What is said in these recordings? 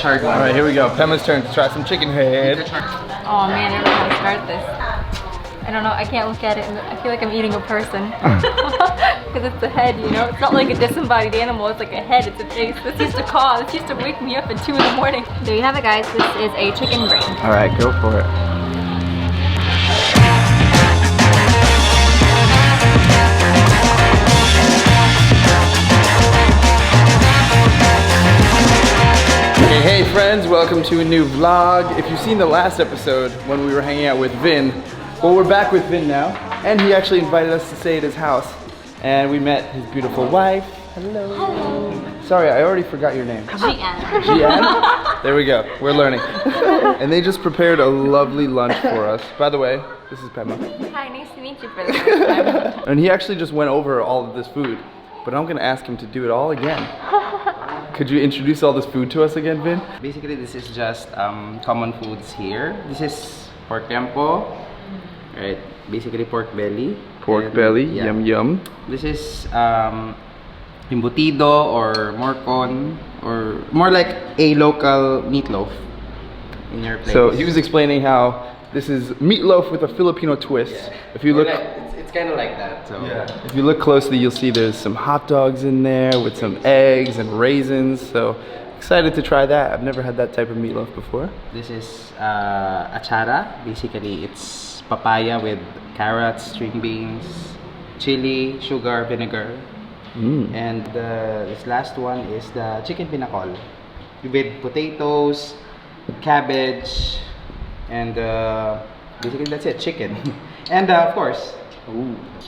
charred. All right, here we go. Pema's turn to try some chicken head. Oh man, I don't know how to start this. I don't know, I can't look at it and I feel like I'm eating a person. Because it's a head, you know? It's not like a disembodied animal, it's like a head, it's a face. This used to call, this used to wake me up at 2 in the morning. There you have it guys, this is a chicken brain. All right, go for it. Hey friends, welcome to a new vlog. If you've seen the last episode when we were hanging out with Vin, well, we're back with Vin now, and he actually invited us to stay at his house, and we met his beautiful wife. Hello. Hello. Sorry, I already forgot your name. Gian. Gian? There we go, we're learning. And they just prepared a lovely lunch for us. By the way, this is Pema. Hi, nice to meet you for the first time. And he actually just went over all of this food, but I'm gonna ask him to do it all again. Could you introduce all this food to us again, Vin? Basically, this is just common foods here. This is pork tempo, right? Basically pork belly. Pork belly, yeah. Yum yum. This is embutido or morcon, or more like a local meatloaf in your place. So he was explaining how this is meatloaf with a Filipino twist. Yeah. If you look, it's kind of like that. So yeah. If you look closely, you'll see there's some hot dogs in there with some eggs and raisins. So excited to try that. I've never had that type of meatloaf before. This is achara. Basically, it's papaya with carrots, string beans, chili, sugar, vinegar. And this last one is the chicken pinakol with potatoes, cabbage, and basically that's it, chicken. And of course,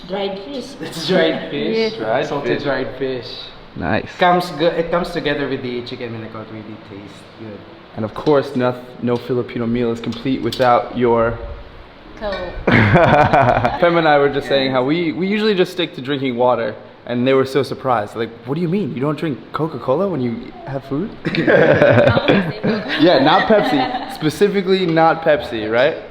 Dried fish. it's dried fish, Dried salted fish. dried fish. Nice. It comes together with the chicken pinakol to really taste good. And of course, no Filipino meal is complete without your... Coke. Pema and I were just saying how we usually just stick to drinking water. And they were so surprised. Like, what do you mean? You don't drink Coca-Cola when you have food? Yeah, not Pepsi. Specifically not Pepsi, right?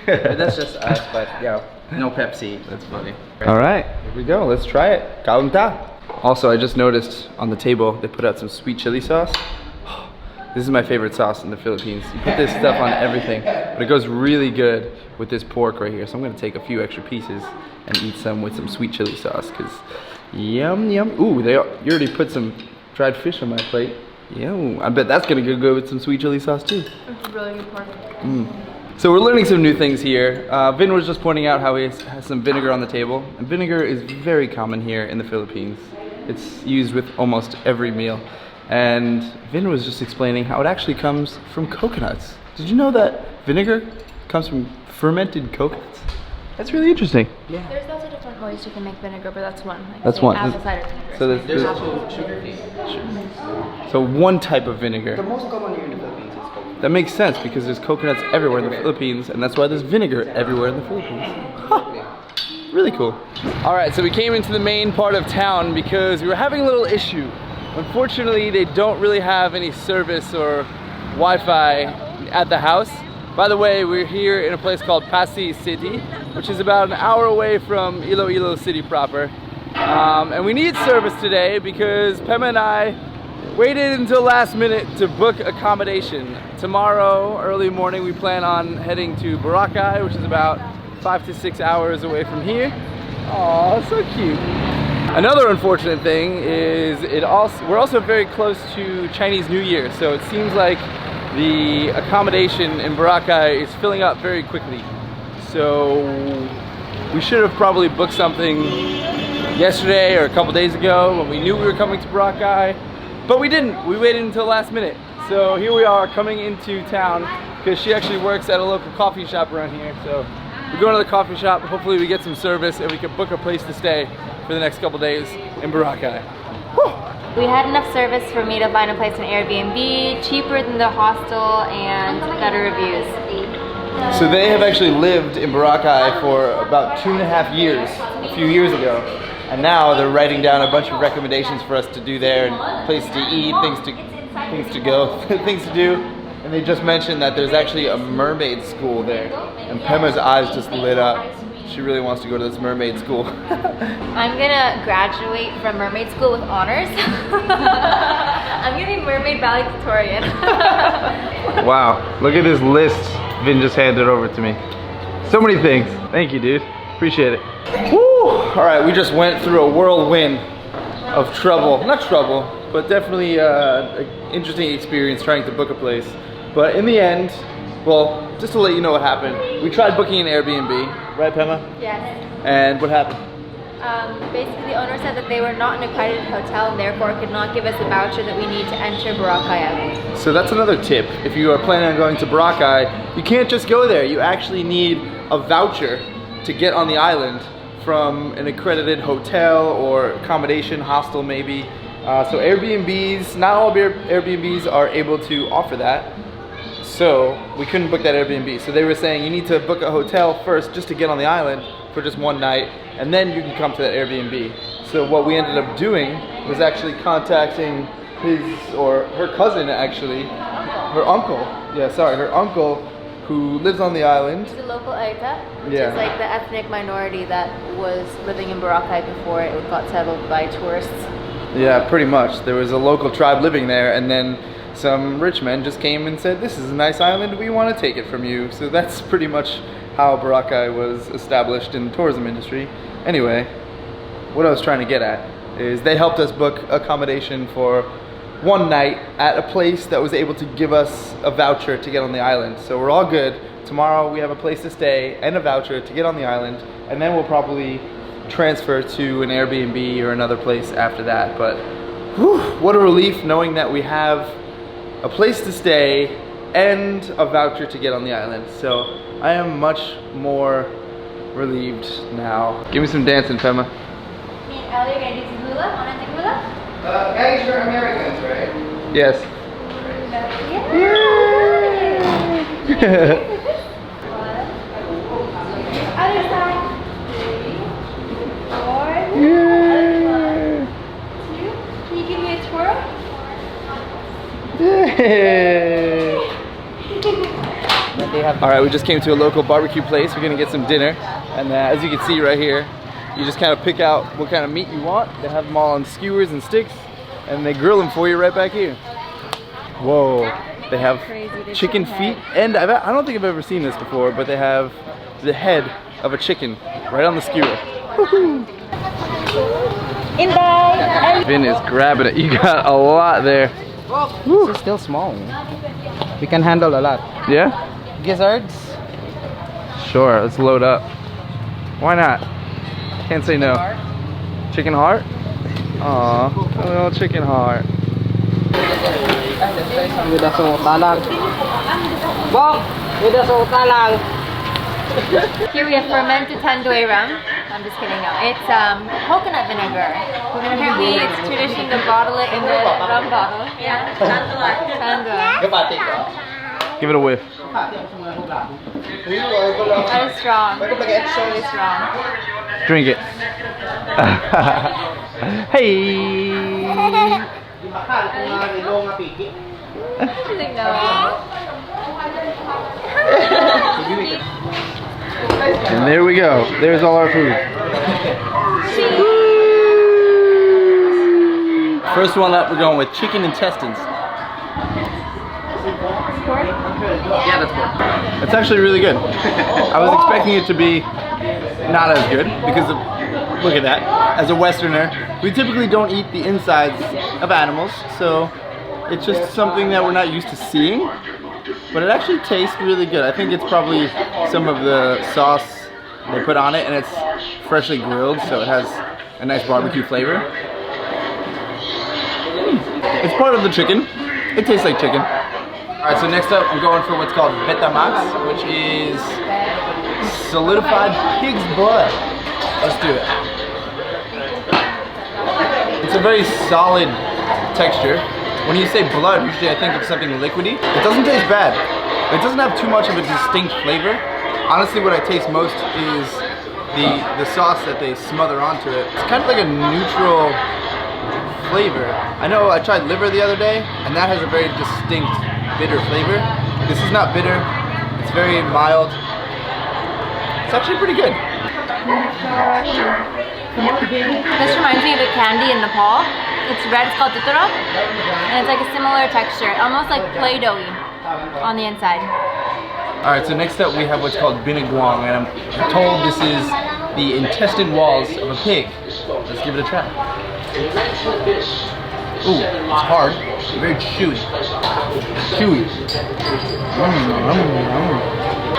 But that's just us, but yeah, no Pepsi. That's funny. All right, here we go. Let's try it. Kaunta. Also, I just noticed on the table, they put out some sweet chili sauce. This is my favorite sauce in the Philippines. You put this stuff on everything, but it goes really good with this pork right here. So I'm gonna take a few extra pieces and eat some with some sweet chili sauce, because yum yum. Ooh, you already put some dried fish on my plate. Yum. I bet that's gonna go good with some sweet chili sauce too. It's really good pork. So we're learning some new things here. Vin was just pointing out how he has some vinegar on the table. And vinegar is very common here in the Philippines. It's used with almost every meal. And Vin was just explaining how it actually comes from coconuts. Did you know that vinegar comes from fermented coconuts? That's really interesting. Yeah. There's lots of different ways you can make vinegar, but that's one. Like, That's say, one. apple cider vinegar. So There's also sugar cane. So one type of vinegar. The most common here in the Philippines is coconut. That makes sense because there's coconuts everywhere in the Philippines, and that's why there's vinegar everywhere in the Philippines. Huh. Really cool. All right, so we came into the main part of town because we were having a little issue. Unfortunately, they don't really have any service or Wi-Fi at the house. By the way, we're here in a place called Passi City, which is about an hour away from Iloilo City proper. And we need service today because Pema and I waited until last minute to book accommodation. Tomorrow, early morning, we plan on heading to Boracay, which is about 5 to 6 hours away from here. Aw, so cute. Another unfortunate thing is we're also very close to Chinese New Year, so it seems like the accommodation in Boracay is filling up very quickly. So we should have probably booked something yesterday or a couple days ago when we knew we were coming to Boracay, but we didn't. We waited until last minute. So here we are coming into town because she actually works at a local coffee shop around here. So we're going to the coffee shop. Hopefully we get some service and we can book a place to stay for the next couple days in Boracay. Whew. We had enough service for me to find a place in Airbnb, cheaper than the hostel, and better reviews. So they have actually lived in Boracay for about 2.5 years, a few years ago. And now they're writing down a bunch of recommendations for us to do there, and places to eat, things to go, things to do. And they just mentioned that there's actually a mermaid school there. And Pema's eyes just lit up. she really wants to go to this mermaid school. I'm gonna graduate from mermaid school with honors. I'm gonna be mermaid valedictorian. Wow, look at this list Vin just handed over to me. So many things. Thank you, dude. Appreciate it. Woo! All right, we just went through a whirlwind of trouble. Not trouble, but definitely an interesting experience trying to book a place. But in the end, well, just to let you know what happened, we tried booking an Airbnb, right, Pema? Yes. And what happened? Basically, the owner said that they were not an accredited hotel and therefore could not give us a voucher that we need to enter Boracay Island. So that's another tip. If you are planning on going to Boracay, you can't just go there. You actually need a voucher to get on the island from an accredited hotel or accommodation, hostel maybe. So Airbnbs, not all Airbnbs are able to offer that. So we couldn't book that Airbnb. So they were saying you need to book a hotel first just to get on the island for just one night, and then you can come to that Airbnb. So what we ended up doing was actually contacting his, or her cousin actually, her uncle, her uncle who lives on the island. He's a local Aita, which is like the ethnic minority that was living in Boracay before it got settled by tourists. Yeah, pretty much. There was a local tribe living there, and then some rich men just came and said, this is a nice island, we want to take it from you. So that's pretty much how Boracay was established in the tourism industry. Anyway, what I was trying to get at is they helped us book accommodation for one night at a place that was able to give us a voucher to get on the island. So we're all good. Tomorrow we have a place to stay and a voucher to get on the island, and then we'll probably transfer to an Airbnb or another place after that. But whew, what a relief knowing that we have a place to stay and a voucher to get on the island. So I am much more relieved now. Give me some dancing, Pema. Me and Ellie are gonna do some hula. Wanna do hula? Guys, you're Americans, right? Yes. Other side. 3, 4. Yeah. 2. Can you give me a twirl? All right, we just came to a local barbecue place. We're gonna get some dinner, and as you can see right here, you just kind of pick out what kind of meat you want. They have them all on skewers and sticks, and they grill them for you right back here. Whoa, they have chicken feet, and I don't think I've ever seen this before, but they have the head of a chicken right on the skewer. Vin is grabbing it. You got a lot there. This is still small. We can handle a lot. Yeah? Gizzards? Sure, let's load up. Why not? Can't say no. Chicken heart? Aw, a little chicken heart. With a sota lang. Bok! With a sota lang. Here we have fermented tandoori rum. I'm just kidding, no. It's coconut vinegar. Apparently it's tradition to bottle it in the rum bottle. Yeah. Tandoori. Give it a whiff. That is strong. Really strong. Drink it. Hey! And there we go. There's all our food. First one up, we're going with chicken intestines. Yeah, that's good. It's actually really good. I was expecting it to be not as good because of, look at that. As a Westerner, we typically don't eat the insides of animals, so it's just something that we're not used to seeing. But it actually tastes really good. I think it's probably some of the sauce they put on it, and it's freshly grilled, so it has a nice barbecue flavor. It's part of the chicken. It tastes like chicken. Alright, so next up I'm going for what's called betamax, which is solidified pig's blood. Let's do it. It's a very solid texture. When you say blood, usually I think of something liquidy. It doesn't taste bad. It doesn't have too much of a distinct flavor. Honestly, what I taste most is the sauce that they smother onto it. It's kind of like a neutral flavor. I know I tried liver the other day, and that has a very distinct bitter flavor. This is not bitter. It's very mild. It's actually pretty good. This reminds me of the candy in Nepal. It's red, it's called tutura, and it's like a similar texture, almost like Play-Doh-y on the inside. Alright, so next up we have what's called biniguang, and I'm told this is the intestine walls of a pig. Let's give it a try. Ooh, it's hard, very chewy. Chewy.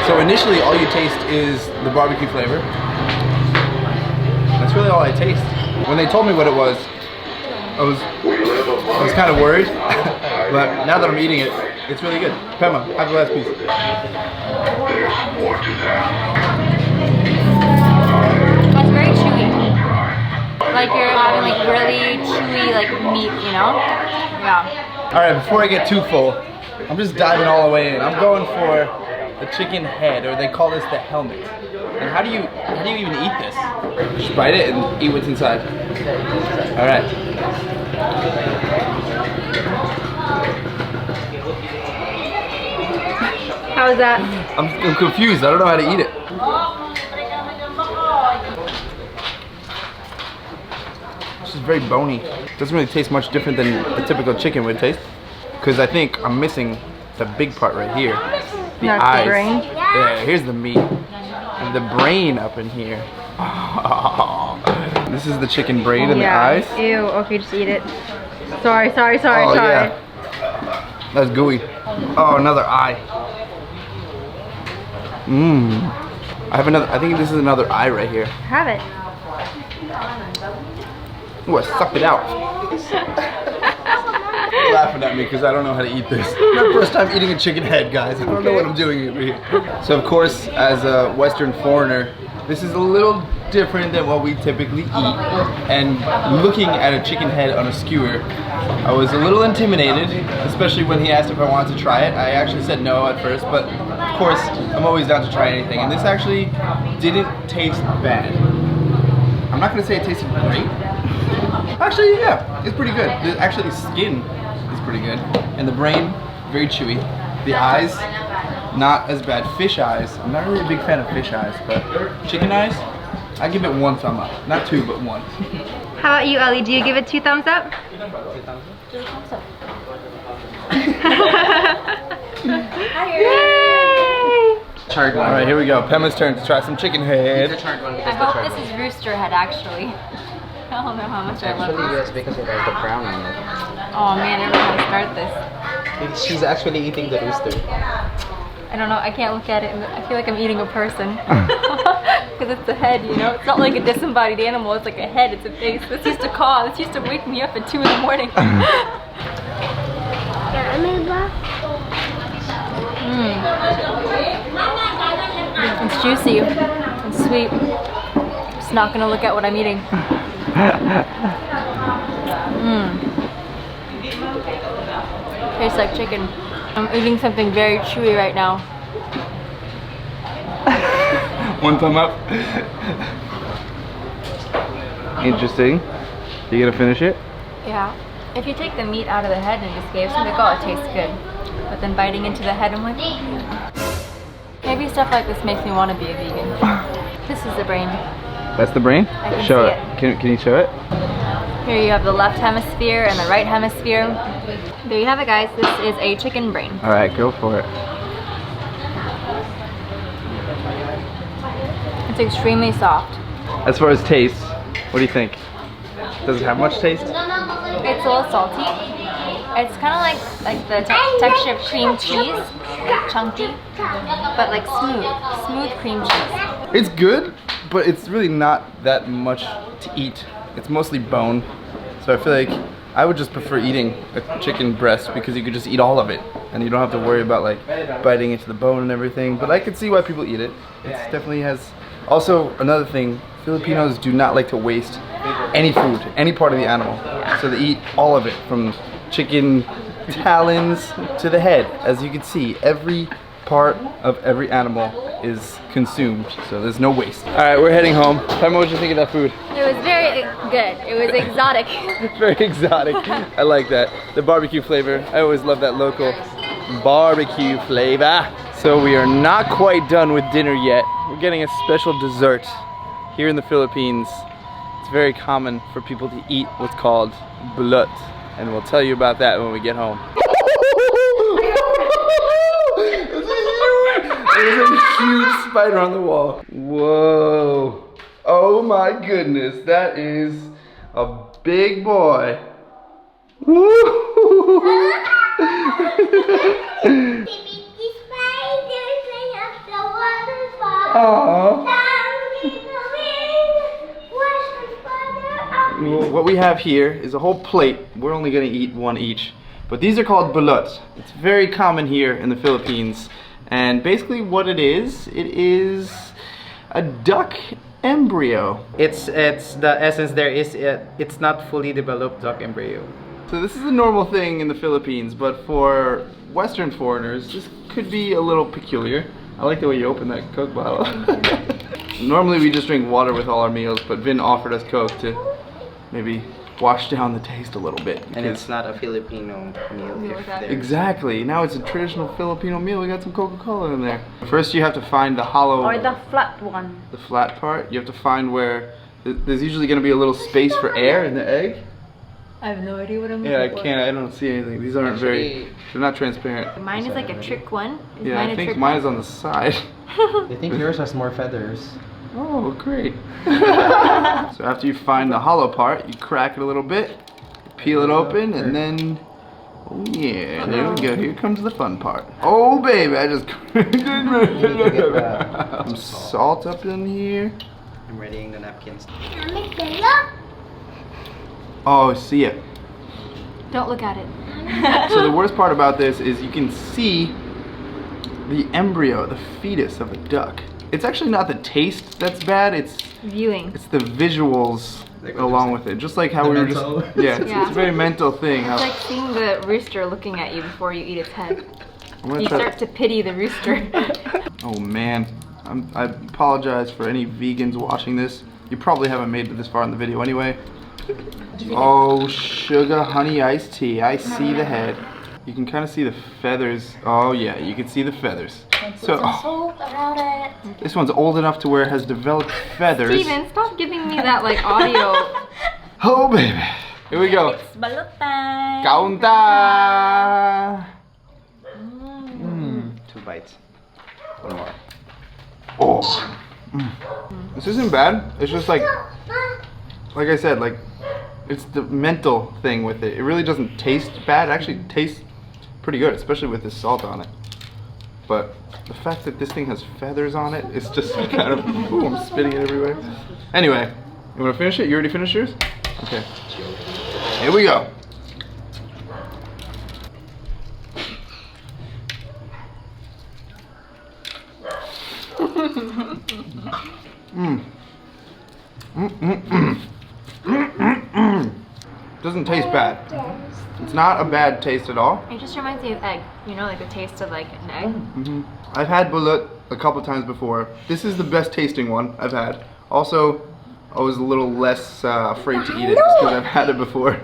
So initially all you taste is the barbecue flavor. That's really all I taste. When they told me what it was, I was kind of worried, but now that I'm eating it, it's really good. Pema, have the last piece. That's very chewy. Like you're having like really chewy like meat, you know? Yeah. Alright, before I get too full, I'm just diving all the way in. I'm going for the chicken head, or they call this the helmet. And how do you even eat this? Just bite it and eat what's inside. Alright. How's that? I'm confused. I don't know how to eat it. This is very bony. Doesn't really taste much different than a typical chicken would taste. Because I think I'm missing the big part right here. The That's eyes. the brain? Yeah, here's the meat. And the brain up in here. This is the chicken brain and the eyes. Ew, okay, just eat it. Sorry. Yeah. That's gooey. Oh, another eye. I have another, I think this is another eye right here. Have it. Ooh, I sucked it out. Laughing at me because I don't know how to eat this. My first time eating a chicken head, guys. I don't know what I'm doing over here. So of course, as a Western foreigner, this is a little different than what we typically eat. And looking at a chicken head on a skewer, I was a little intimidated, especially when he asked if I wanted to try it. I actually said no at first, but of course, I'm always down to try anything. And this actually didn't taste bad. I'm not gonna say it tasted great. Actually, yeah, it's pretty good. Actually, the skin is pretty good. And the brain, very chewy. The eyes, not as bad. Fish eyes, I'm not really a big fan of fish eyes, but chicken eyes, I give it 1 thumb up. Not 2, but 1. How about you, Ellie? Do you give it 2 thumbs up? 2 thumbs up. Yay! Charred one. Alright, here we go. Pema's turn to try some chicken head. It's a charred one. I hope this is rooster head, actually. I don't know how much I love Actually, this. yes, because it has the crown on it. Oh man, I don't know how to start this. She's actually eating the rooster. I don't know, I can't look at it and I feel like I'm eating a person. Because it's a head, you know? It's not like a disembodied animal, it's like a head, it's a face. This used to call, this used to wake me up at 2 in the morning. It's juicy, it's sweet. Just not gonna look at what I'm eating. Tastes like chicken. I'm eating something very chewy right now. 1 thumb up. Interesting. You gonna finish it? Yeah. If you take the meat out of the head and just gave something, oh, it tastes good. But then biting into the head, I'm like, maybe stuff like this makes me want to be a vegan. This is the brain. That's the brain? I can show see it. Can you show it? Here you have the left hemisphere and the right hemisphere. There you have it, guys. This is a chicken brain. Alright, go for it. It's extremely soft. As far as taste, what do you think? Does it have much taste? It's a little salty. It's kind of like the texture of cream cheese, chunky, but like smooth cream cheese. It's good, but it's really not that much to eat. It's mostly bone, so I feel like I would just prefer eating a chicken breast because you could just eat all of it, and you don't have to worry about like biting into the bone and everything. But I could see why people eat it. It definitely has. Also, another thing, Filipinos do not like to waste any food, any part of the animal. So they eat all of it, from chicken talons to the head. As you can see, every part of every animal is consumed, so there's no waste. All right, we're heading home. Pema, what did you think of that food? It was very good. It was exotic. Very exotic. I like that. The barbecue flavor. I always love that local barbecue flavor. So we are not quite done with dinner yet. We're getting a special dessert here in the Philippines, it's very common for people to eat what's called bulut. And we'll tell you about that when we get home. There's a huge spider on the wall. Whoa. Oh my goodness, that is a big boy. What we have here is a whole plate. We're only gonna eat one each. But these are called bulut. It's very common here in the Philippines. And basically what it is a duck embryo. It's the essence there is it's not fully developed duck embryo. So this is a normal thing in the Philippines, but for Western foreigners, this could be a little peculiar. I like the way you open that Coke bottle. Normally we just drink water with all our meals, but Vin offered us Coke to maybe wash down the taste a little bit. And it's not a Filipino meal. Exactly. Now it's a traditional Filipino meal. We got some Coca-Cola in there. First you have to find the hollow... Or the flat one. The flat part. You have to find where... There's usually going to be a little space for air in the egg. I have no idea what I'm looking for. I don't see anything. These aren't they're not transparent. Mine is like a trick one. Yeah, I think mine is on the side. I think yours has more feathers. Oh, great. So after you find the hollow part, you crack it a little bit, peel it open, and then, oh yeah, there we go. Here comes the fun part. Oh baby, I just some salt up in here. I'm readying the napkins. Oh, see it. Don't look at it. So the worst part about this is you can see the embryo, the fetus of a duck. It's actually not the taste that's bad, it's viewing. It's the visuals along with it. Just like how we were just it's a very mental thing. It's like seeing the rooster looking at you before you eat its head. You start to pity the rooster. Oh man, I apologize for any vegans watching this. You probably haven't made it this far in the video anyway. Oh, sugar honey iced tea. I see the head. You can kind of see the feathers. Oh yeah, you can see the feathers. So this one's old enough to where it has developed feathers. Steven, stop giving me that like audio. Oh baby, here we go. It's balut time. Kaunta. 2 bites. One more. Oh, this isn't bad. It's just like I said, like it's the mental thing with it. It really doesn't taste bad. It actually tastes pretty good, especially with this salt on it. But the fact that this thing has feathers on it, it's just kind of, ooh, I'm spitting it everywhere. Anyway, you want to finish it? You already finished yours? Okay. Here we go. Doesn't taste bad. It's not a bad taste at all. It just reminds me of egg. You know, like the taste of like an egg. I've had bulut a couple times before. This is the best tasting one I've had. Also, I was a little less afraid to eat it just because I've had it before.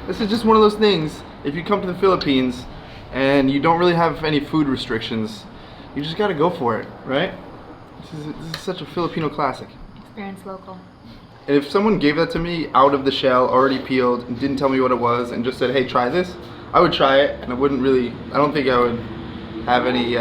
This is just one of those things. If you come to the Philippines and you don't really have any food restrictions, you just gotta go for it, right? This is such a Filipino classic. Experience local. And if someone gave that to me out of the shell, already peeled, and didn't tell me what it was, and just said, hey, try this, I would try it, and I don't think I would have any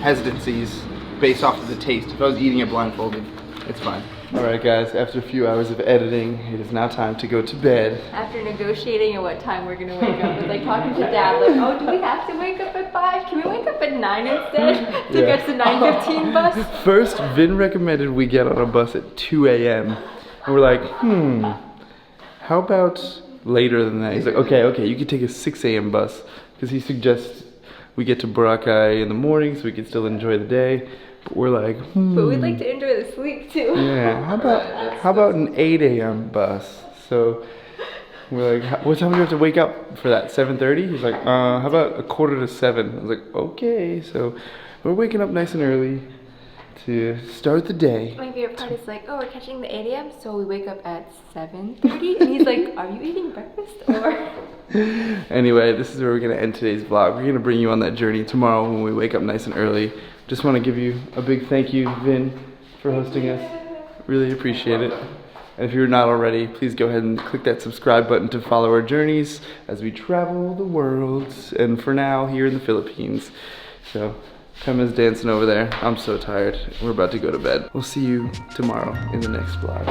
hesitancies based off of the taste. If I was eating it blindfolded, it's fine. Alright guys, after a few hours of editing, it is now time to go to bed. After negotiating at what time we're gonna wake up, it's like talking to Dad, like, oh, do we have to wake up at 5? Can we wake up at 9 instead to get the 9:15 bus? First, Vin recommended we get on a bus at 2 a.m. And we're like, how about later than that? He's like, okay, you can take a 6 a.m. bus. Because he suggests we get to Boracay in the morning so we can still enjoy the day. But we're like, But we'd like to enjoy the sleep too. Yeah, how about an 8 a.m. bus? So we're like, what time do we have to wake up for that? 7:30? He's like, how about a 6:45? I was like, okay. So we're waking up nice and early to start the day. My favorite part is like, oh, we're catching the 8 a.m. so we wake up at 7:30, and he's like, are you eating breakfast or? Anyway, this is where we're gonna end today's vlog. We're gonna bring you on that journey tomorrow when we wake up nice and early. Just want to give you a big thank you, Vin, for hosting us. Really appreciate it. And if you're not already, please go ahead and click that subscribe button to follow our journeys as we travel the world. And for now, here in the Philippines. So, Pema's dancing over there. I'm so tired. We're about to go to bed. We'll see you tomorrow in the next vlog.